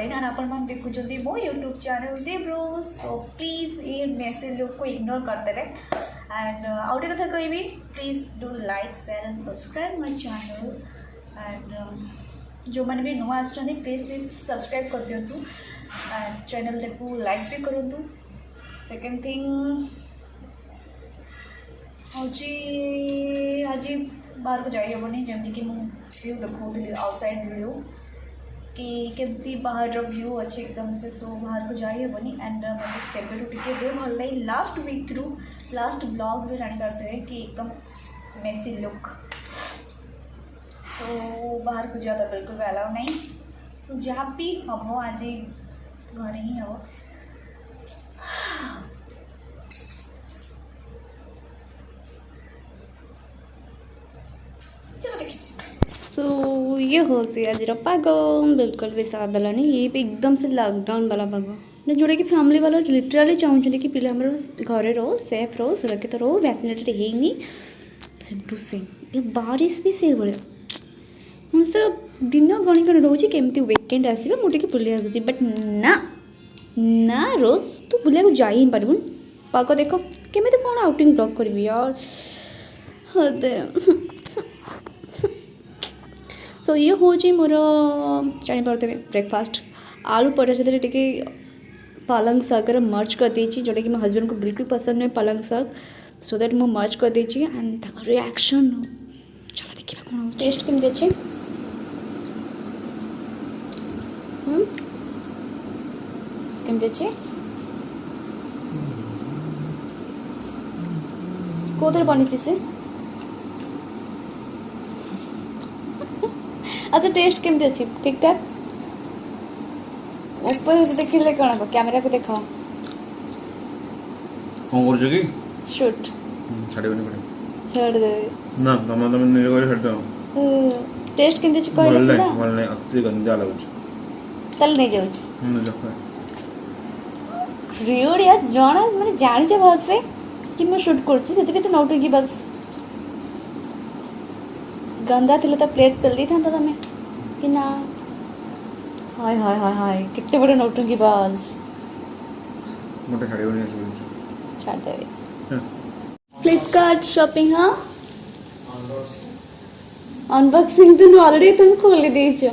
Online and आपण मैंने देखुं मो यूट्यूब चैनल देब्रोज। सो प्लीज ये मेसेज लोग को इग्नोर करदे एंड आउ गोटे कथा कहबी please do like share and subscribe my channel and जो मैंने भी नुआ आसुँच प्लीज प्लीज सब्सक्राइब कर दिंतु एंड चैनल को लाइक भी करूँ। सेकेंड थिंग हूँ आज बाहर को जाई हेनी जमी कि व्यू देखी आउटसाइड व्यू कि केमती बाहर व्यू अच्छे एकदम से। सो बाहर को जाई हेनी एंड मतलब सेबेठू टिके दे भल लगे लास्ट वीक रु लास्ट ब्लॉग रे जानी पारे कि एकदम मेसी लुक। तो बाहर को जाता बिल्कुल भी अलाउ नहीं। सो जहाँ भी हम आज घरे ही हम सो ये हो आज पाग बिल्कुल भी साथ देलानी ये भी एकदम से लॉकडाउन वाला पाग ना जोड़ा कि फैमिली वाला लिटराली चाहते कि पिला घरे रहो सेफ रहो सुरक्षित रहो वैक्सीनेटेड है सेम टू सेम ये बारिश भी से भाया मुझे दिन गणी गणी रोचे केमती वीकेंड आसवे मुझे बुलिया बट ना ना रोज तू बुलिया जा ही पारू पाग देख केमी कौन आउटिंग ब्लॉग करी यार सो ये हूँ मोर जापारे ब्रेकफास्ट आलू पराठा से टे पालंग शाग मर्च कर देची जोटा कि मो हस्बैंड को बिल्कुल पसंद नहीं पालंग शाग सो दैट मो मर्च कर देची एंड रिएक्शन चलो देखा कौन टेस्ट केमती अच्छे केमती अच्छे कौन बनी से अच्छा टेस्ट केमती अच्छी ठीक ठाक ऊपर देखिले कौन कैमरा को देखा कौन कर कि शूट छाड़बनी पड़े छोड़ दे ना तम तम निरे कर छाड़ दो टेस्ट केमती अच्छी कहले सिना भल नहीं अति गंदा लागुच तल नहीं जाउछ देखो रियोड यार जाना माने जानि छ बहुत से कि मैं शूट करछि सेति भी तो नोट की बस गंदा थे तो प्लेट पेल दी था तमें कि ना हाय हाय हाय हाय कितने बड़े नोटों की बाज मोटे खड़े होने छाड़ दे फ्लिपकार्ट शॉपिंग हाँ अनबॉक्सिंग तो ऑलरेडी तुम खोल दी छ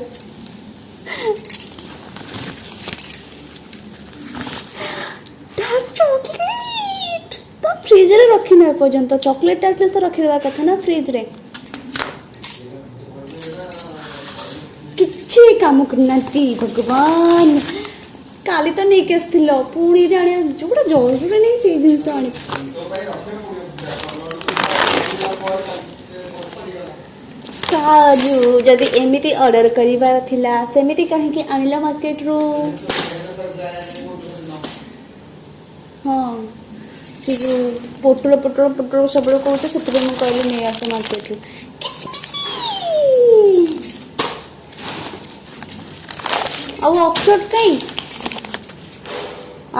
डार्क चॉकलेट तो फ्रिज रे रखी न पर्यंत चॉकलेट एटलीस्ट तो रखी देवा कथा ना फ्रिज रे किसी काम करना भगवान काली तो नहीं केस पुणी आने जोड़ा जरूरी नहीं से जिनस आने काजू जदि एमती ऑर्डर करिवार थिला सेमिति कहीं आनिला मार्केट रू हाँ जो पोटल पोटल पोटल सब लोग कहते से कहली नहीं आस मार्केट रू और ऑक्सफोर्ड कहीं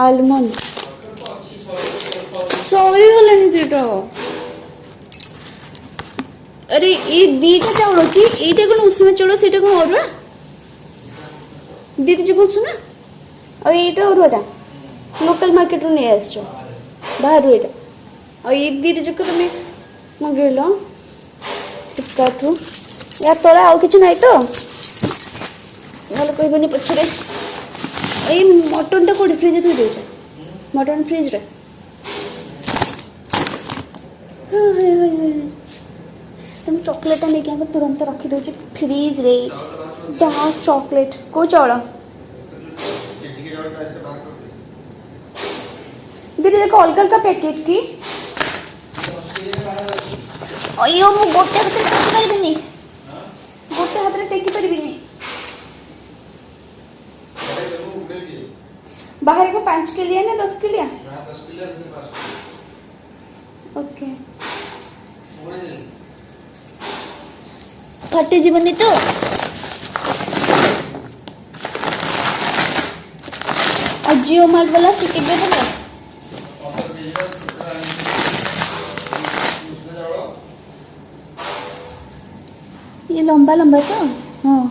आलमंड सॉरी गलानी सेटा अरे ये दीटा चाउल कि एटा कोन उष्ण चाउल सेटा कोन अरुआ दीटा जो बोलछु ना और एटा अरुआटा लोकल मार्केट रो नहीं आसछो बाहर एटा और ये दीटा जक तुम मंगेलो फ्लिपकार्ट रो यार तोरा आउ किछ नाही तो ना कहबनी पछरे ए मटन टा कोडी फ्रिज थई देछ मटन फ्रिज रे हाय हाय हाय तुम चॉकलेट लेके हम तुरंत रखी दो फ्रिज रे डार्क चॉकलेट को चौड़ा दीदी देखो अलग अलग पैकेट की अयो मु गोटे हाथ टेकी परिबिनी गोटे हाथ रे टेकी परिबिनी बाहर को 5 के लिए ना 10 के लिए 10 के लिए ओके फटे जीवन तो और जियो मार्ट वाला सिटी पे तो ये लंबा लंबा तो हाँ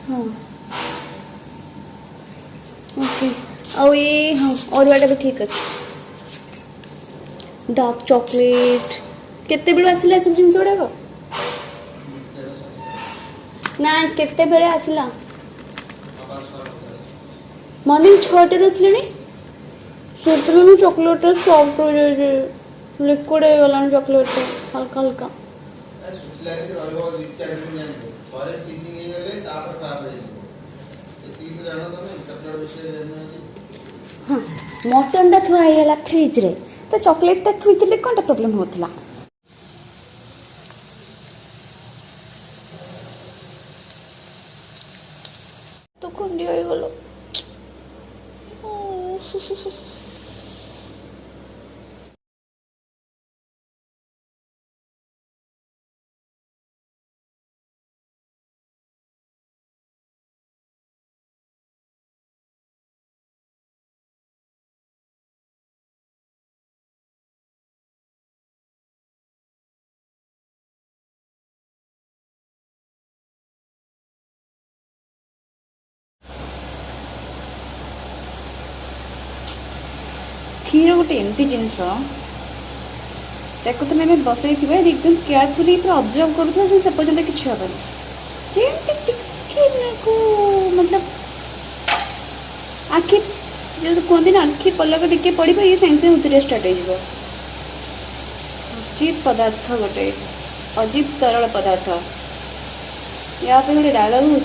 हाँ ଆଉ ये हाँ अरुआटा भी ठीक अच्छे डार्क चॉकलेट केते बेलू आसिला सब जिन गुड़ाक ना केते बेले आसिला मॉर्निंग 6 आसिले सुतलु चॉकलेट सॉफ्ट हो जाए लिक्विड हो गला चॉकलेट हल्का हल्का हाँ मटन टा थुआईगला फ्रिज रे तो चॉकलेट टा थुईले कौन प्रोब्लेम होता तो खुंडी हो गलो क्षीर गोटे एमती जिनस तुम बसई थी एकदम केयरफुली पूरा ऑब्जर्व करूँ से पर्यटन किसी हेनी मतलब आखि जो कहते ना आखि पलक टिके पड़ ये साइंस उतरे स्टार्ट हो अजीब पदार्थ गोटे अजीब तरल पदार्थ या गोटे डायलॉग हूँ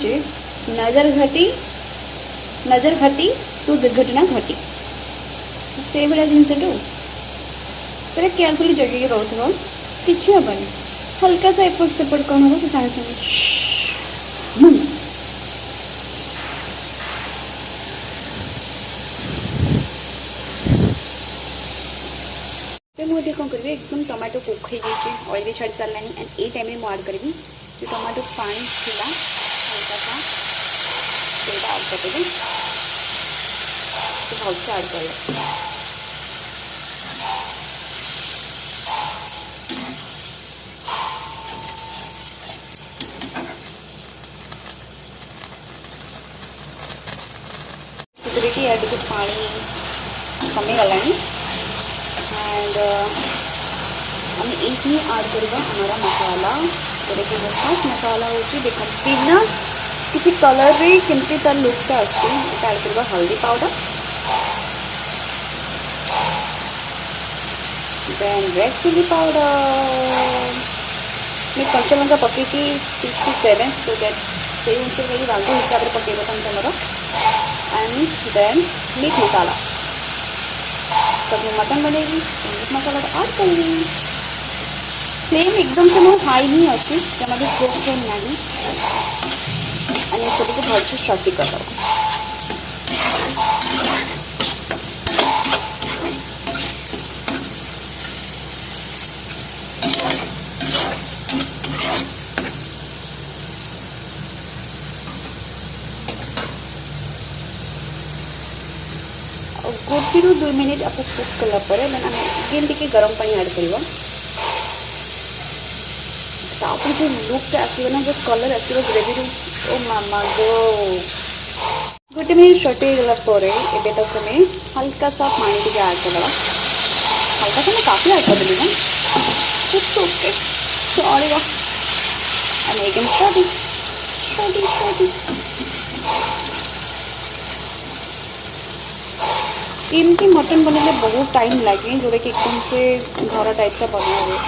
नजर घाटी तो दुर्घटना घटी से भाया जिनस पूरा केयरफुली जगिक रोथ कि हेनी हल्का सा एपट सेपट कौन हम सागे सागे मुझे कौन करी एकदम टमाटो कुक हो जाए ऑयल भी छाड़ी सारा एंड ये टाइम में आड करी जो टमाटो पानी थिला हल्का सा सेटा आड करदेवी भलसे आड कर या टे पानी कमी गला एंड आम ये आड करवा हमारा मसाला जोटा कि फास्ट मसाला हूँ देखो बिना किसी कलर भी केमती तार लुकटा आड करवा हल्दी powder then red chilli powder मैं कंचा लंका पकई 67 सो दैट से अनुसार राग हिसाब से पकड़ तुम एंड देन मीट मसाला तब मैं मटन बनेगी मीट मसाला तो ऐड करेंगे फ्लेम एकदम से मोर हाई ही अच्छी जमा भी स्लो फ्लेम नहीं एंड सब को भल से स्टफी कर दो गोटे रू 2 मिनिट आप कुक कलापर देन आम अगेन टी गरम पानी ऐड कर जो लुकटा आसो ना जो कलर आसो ग्रेवी ओ मामा गो गोटे मिनिट सटे गलापर एबे तक हमें हल्का सा पानी टी ऐड कर हल्का सा मैं काफ़ी ऐड कर देली ना इट्स ओके चलेगा एंड अगेन स्टार्टिंग एमती मटन बनने बहुत टाइम लगे जोटा कि एकदम से घर टाइप का बना हुए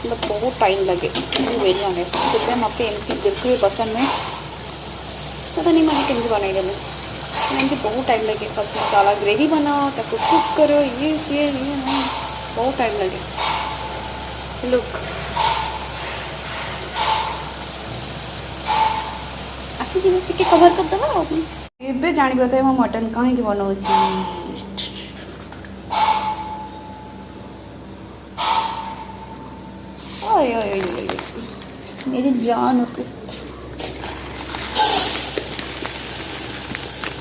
मतलब बहुत टाइम लगे वेरी ऑनेस्ट से मत एमती बिल्कुल पसंद नहीं पता नहीं मैं केमती बनईदेली एमती बहुत टाइम लगे फर्स्ट मसाला ग्रेवी बनाओ ताको कुक करो ये बहुत टाइम लगे लुक आसी कवर करदेवा एबे जानी पाते मो मटन कहीं बनाऊँ मेरी जान होती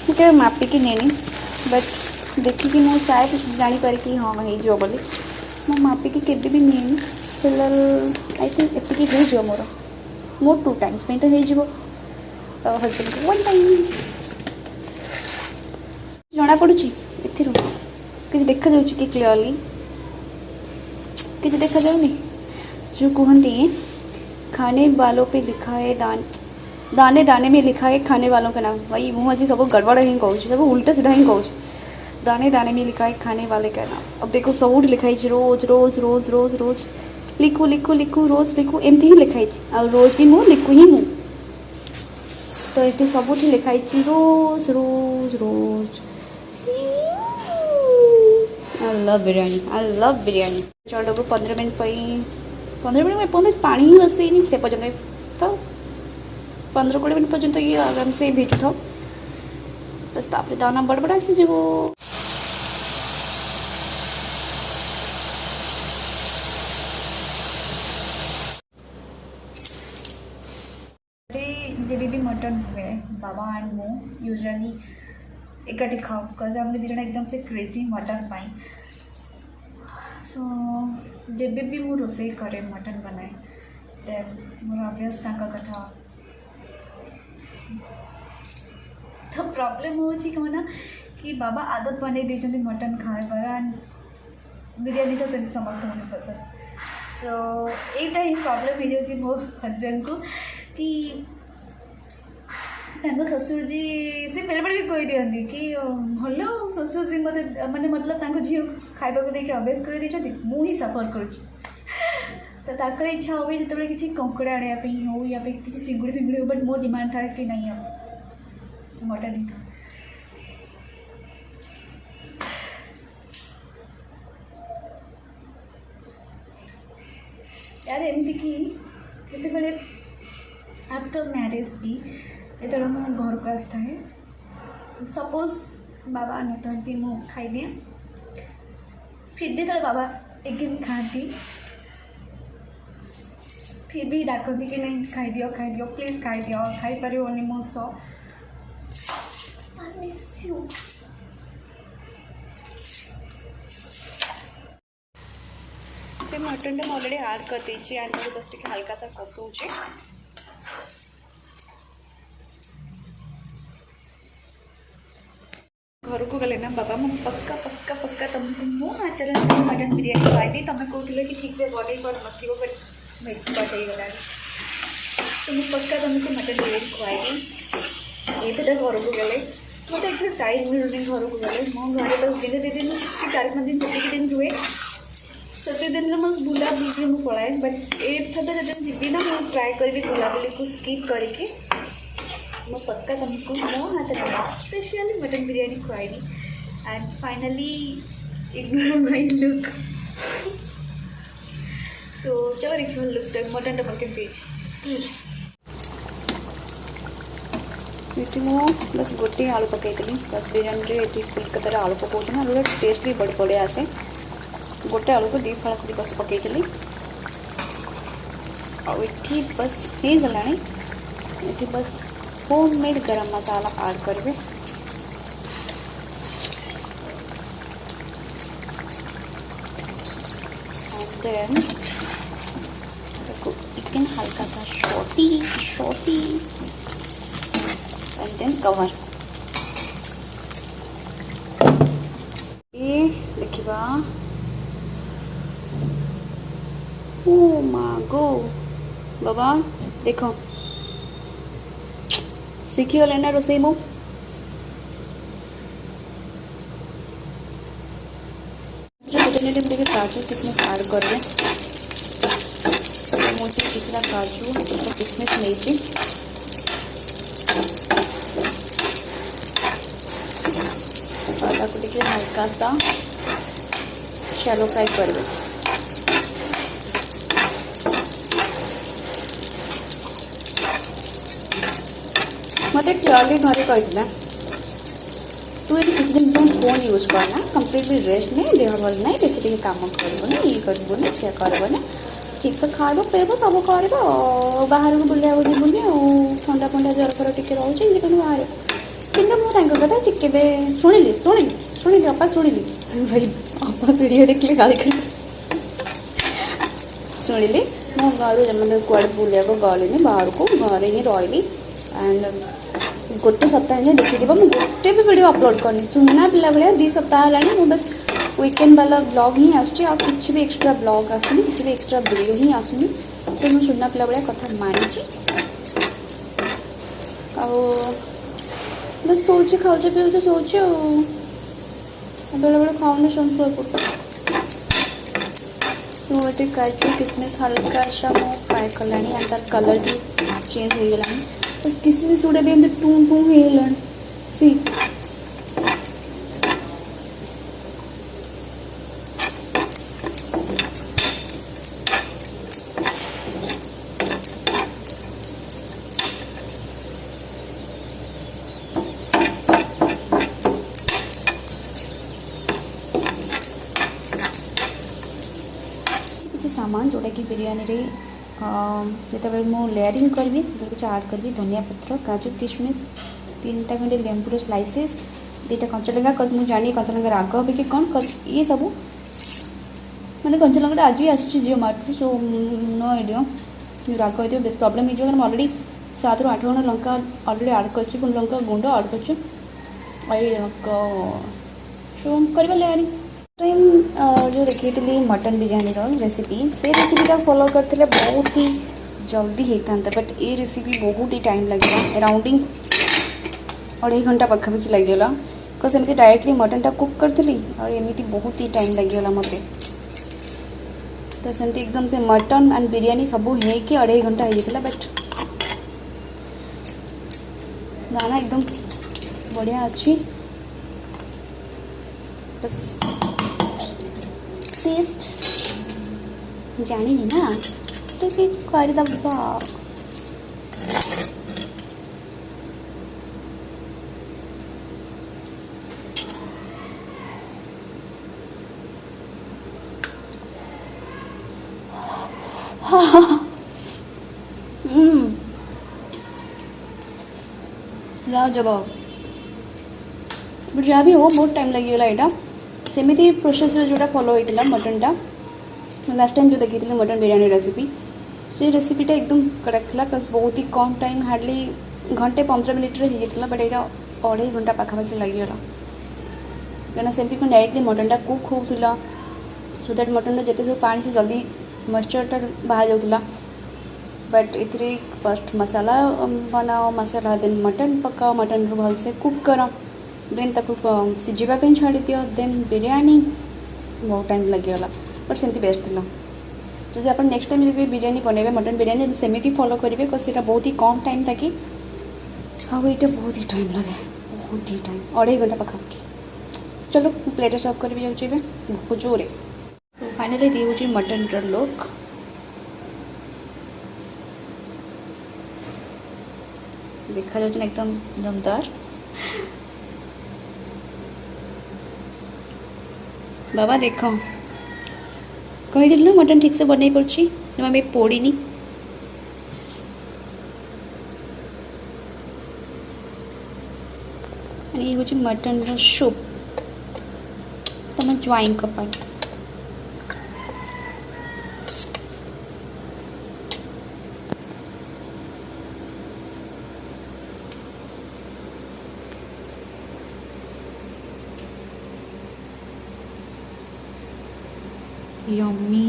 मुझे मापिकी नहीं बट देखिकी मैं शायद जापर कि हाँ हो बोली मैं मापिकी केवे भी नहीं फिलहाल आई थिंक एतिक हो मोर 2 टाइम्स तो हो हजबैंड को 1 टाइम जना पड़ुची एथिरो किसी देखा जाउची कि क्लियरली किसी देखा जाउनी जो कहती खाने वालों पे लिखा है दाने दाने में लिखा है खाने वालों का नाम। भाई मुँह अजी सब गड़बड़ ही कहूँ सब उल्टा सीधा ही कहूँ। दाने दाने में लिखा है खाने वाले का नाम। अब देखो सब लिखाई रोज रोज रोज रोज रोज लिखू लिखू लिखू रोज लिखू एमती ही लिखाई आ रोज भी मु लिखू ही मु तो ये सब लिखाई रोज रोज रोज। आई लव बिरयानी चलो 15 मिनट 15 मिनट में पहुँच पानी ही बसनी से पर्यटन तो 15-20 मिनट पर्यटन ये आराम से भेजू था बस तापर दाना बड़बड़ा से जो जब भी मटन हुए बाबा एंड मो यूजुअली एकाठी खाओ बिकज हम दिज एकदम से क्रेजी मटन पाई सो जब भी मु रोसे करे मटन बनाए देन मोर ऑब्वियस ताका कथा तो प्रॉब्लम हो कौन कि बाबा आदत बन देते मटन खाए पर बिरयानी तो से समस्त होने पसंद तो यहीटा ही प्रॉब्लम हो मो हजबैंड को कि ससुर जी से बेले बेले भी कही दिखती कि भल ससुर जी मत माने मतलब झी खावा को देखिए अभ्यास कर मुझे सफर कर इच्छा हुए जो किसी कंकड़ा आने हो या किसी चिंगुड़ी फिंगुड़ी हो बट मोर डिमांड था कि नहीं अब मटन ही था। यार एमती कि जिते आफ्टर मैरिज भी जो मो घर को आसता है सपोज बाबा नथाती मु खाई फिर भी जो बाबा एगेन खाती फिर भी डाकती कि नहीं खाई दियो प्लीज खाई दियो खाई पार मो सो मटन टा ऑलरेडी ऐड कर दीजिए एंड बस टिके हल्का सा कसूचे घर को गले ना बाबा मुझे पक्का पक्का पक्का तुमको मो हाथ मटन बिरयानी खुआबी तुम कहते कि ठीक से बन पार न बट मैं एक्सपर्ट हो गला तो मुझे पक्का तुमको मटन बिरयानी खुआबी ये तो घर को गले मत एक टाइम मिलूनी घर को गले मो घर तो दिन 2 दिन कि 4-5 दिन छुट्टी दिन हुए से दिन मैं बुला बुली मुझे पलाए बट एथर जो जी ना मुझे ट्राए करी बुलाबुली को स्किप करके मो पक्का तुमको मो हाथ स्पेशली मटन बिरयानी खुआबी and finally ignore my look so चलो देखिए लुक तक मटन टा पके पेज मु बस गोटे आलू पकईली बस बिरयानी ये कोलकाता आलू पकाऊँ ना आलू टेस्ट भी बड़ी बढ़िया आसे गोटे आलू को 2 फाड़ कर बस पकईली आठी बस हो गला ये बस होममेड गरम मसाला ऐड करेंगे एंड देन चिकन हल्का सा शॉटी एंड देन कवर ये देखिबा ओ माय गॉड बाबा देखो शिखिगले ना रोसे मु काजू किसमिस ऐड करें मुझे कितना काजू किसमिस नहीं को हल्का सा शैलो फ्राई करेंगे मत क्लियरली घरे कही तू ये किसी दिन तुम फोन यूज करना कंप्लीटली रेस्ट नहीं देह भल नहीं बेसी टे कम करना ये करना सी करना ठीक से खाब पेब सब कर बाहर को बुला जीवनी ठंडा फंडा ज्वर फर टे रोचे बाहर कि मुझे टे शुणिली अपा शुणिली भाई अपा वीडियो देखिए गाड़ी कर शुणिली मो घर जन्म कड़े बुला गली बाहर को घर ही रही एंड गोटे सप्ताह ही देखिए मुझे गोटे भी वीडियो अपलोड करनी सुना पिला भाया 2 सप्ताह है मुझे बस वीकेंड वाला ब्लॉग ही आसुची आ किसी भी एक्स्ट्रा ब्लॉग आसुनी किसी भी एक्स्ट्रा वीडियो ही आसुनी तो मुझे सुना पिला भाया कथा मानी बस सोचे खाऊचे पीऊचे सोचे बेले बेले खाऊनी सोए पड़ता मुझे काजू किसमिस हल्का सा मो फ्राए कलानी एंड तार कलर भी चेंज हो गलानी तो किसमिस गुड़ा भी एमती टू टू हो सी सामान जोटा कि बिरयानी रे जो मुझे लेयरिंग करी किसी आड करी धनिया पत्र काजू किशमिश 3टा खंडे लेंबूर स्लाइसेस 2टा कंचालंगा मुझे जानी कंचालंगा राग हो कि कौन ये सब मैंने कंचालंगा आज ही आसी जियो मार्ट सो नो आइडिया राग हो प्रॉब्लम हो कारण अलरेडी 7 ରୁ 8 खंड लंका अलरेडी आड कर लंका गुंड आड कर करवा लेयरिंग टाइम जो देखी मटन बिरयानी रेसिपी से रेसिपीटा फॉलो करते बहुत ही जल्दी होता बट ये रेसिपी बहुत ही टाइम लगे अराउंडिंग 2.5 घंटा पखापाखि लगेगा बिकज एमती डायरेक्टली मटनटा कुक करी और एमती बहुत ही टाइम लगेगा मत तो सेमती एकदम से मटन एंड बिरयानी सब हो 2.5 घंटा होता बट गाना एकदम बढ़िया अच्छी बस टेस्ट जानी ना तो करदबा जवाब जहाँ भी हो बहुत टाइम लगेगा यहाँ सेमती प्रोसेस जोटा फॉलो होता मटनटा लास्ट टाइम जो देखी मटन बिरयानी रेसिपी से रेसिपीटा एकदम करेक्ट था बहुत ही कम टाइम हार्डली 1 घंटे 15 मिनट होता बट यहाँ 2.5 घंटा पखापाखि लगेगा कहीं सेमती कौन डायरेक्टली मटनटा कुक होता सो दैट मटन जिते सब पानी से जल्दी मॉइस्चरटा बाहर जाऊला बट ये फर्स्ट मसाला बनाओ मसाला देन मटन पकाओ मटन रू भलसे कुक करो देन ताकू सिझापी छाड़ी दियो देन बिरयानी बहुत टाइम लगेगा बट सेमती बेस्ट था जो आप नेक्स्ट टाइम जब बिरयानी बनइबे मटन बिरयानी सेमती फॉलो करेंगे बिकज से बहुत ही कम टाइम लगे हाँ ये बहुत ही टाइम लगे बहुत ही टाइम 2.5 घंटा पखापाखि चलो प्लेट सर्व करी जाऊँ बहुत जोरे सो फाइनली ये हूँ मटन लुक देखा जाऊँ एकदम दमदार बाबा देख कहीदेल ना मटन ठीक से बनई पड़ी जमा पोड़नी ये हूँ मटन सूप तुम ज्वाइन पाई यम्मी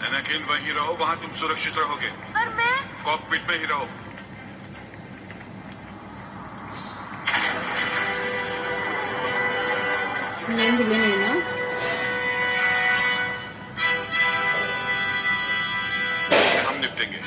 एनाकिन वहीं रहो वहां तुम सुरक्षित रहोगे पर मैं कॉकपिट में ही रहो नींद भी नहीं ना हम निपटेंगे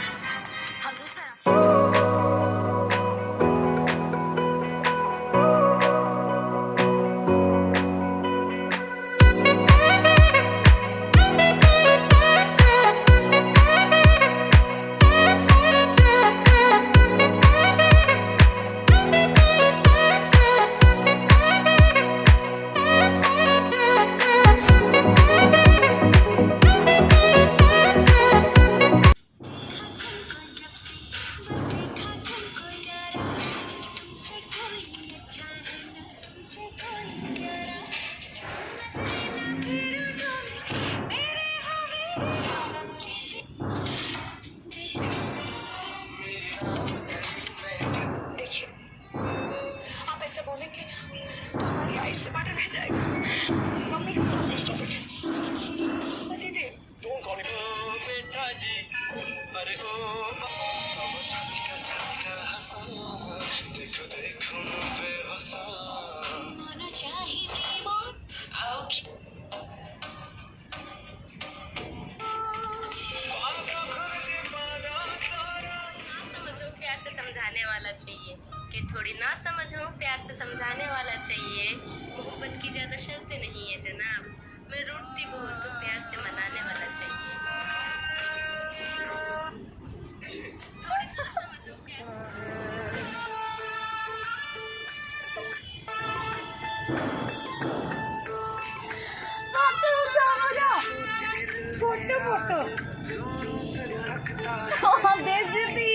वाइट से बटर रह जाएगा। मम्मी का स्वादिष्ट दीदी बेटा जी अरे ओ देखो देखो बेहसा माना चाहिए प्रेम समझो प्यार से समझाने वाला चाहिए कि थोड़ी ना समझो प्यार से समझाने वाला चाहिए। मोहब्बत की ज्यादा शर्तें नहीं है जनाब। मैं रूठती बहुत हूँ, प्यार से मनाने वाला चाहिए। थोड़ी ना समझो प्यार फोटो फोटो बेइज्जती।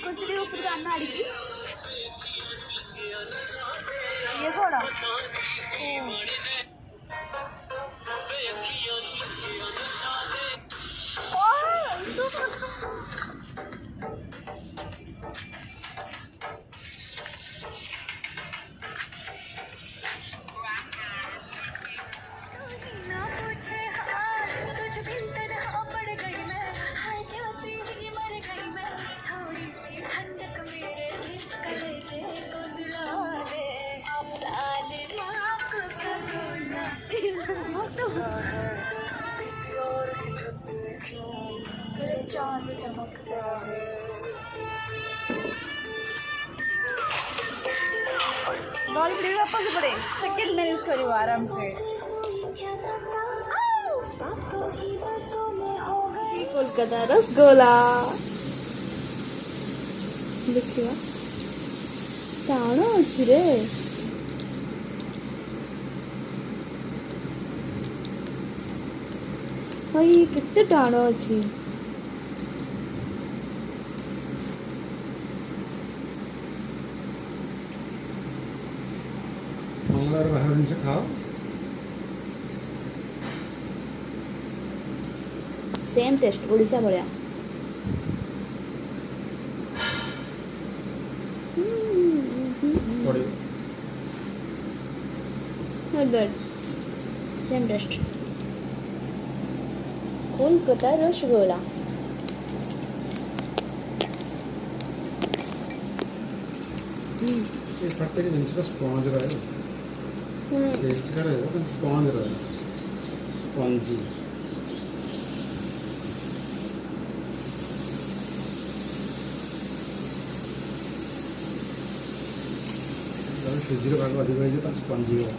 कुछ नहीं ऊपर जाना अड़गी ये थोड़ा ना पूछे हाल तुझ बिन तन्हा पड़ गई मैं हाय प्यासी ही मर गई मैं थोड़ी सी ठंडक मेरे भी कलेजे को दिला दे साल लाख का कोना किसी और की छत क्यों मेरे चांद चमकता है नॉरी प्लीज वापस पड़े सेकंड मैनेज करियो आराम से। कोलकाता रसगोला देखिए टाण अच्छी रे भाई केते टाण अच्छी मंगलवार बाहर जिनस खाओ सेम टेस्ट ओडिशा भाया थोड़ी गुड सेम टेस्ट कोलकाता रसगोला ये फट्टे के जिनस का स्पॉन्ज रहे टेस्ट का रहेगा तो स्पॉन्ज रहे स्पॉन्जी सुजीर भाग अधिक हो स्पंजी हो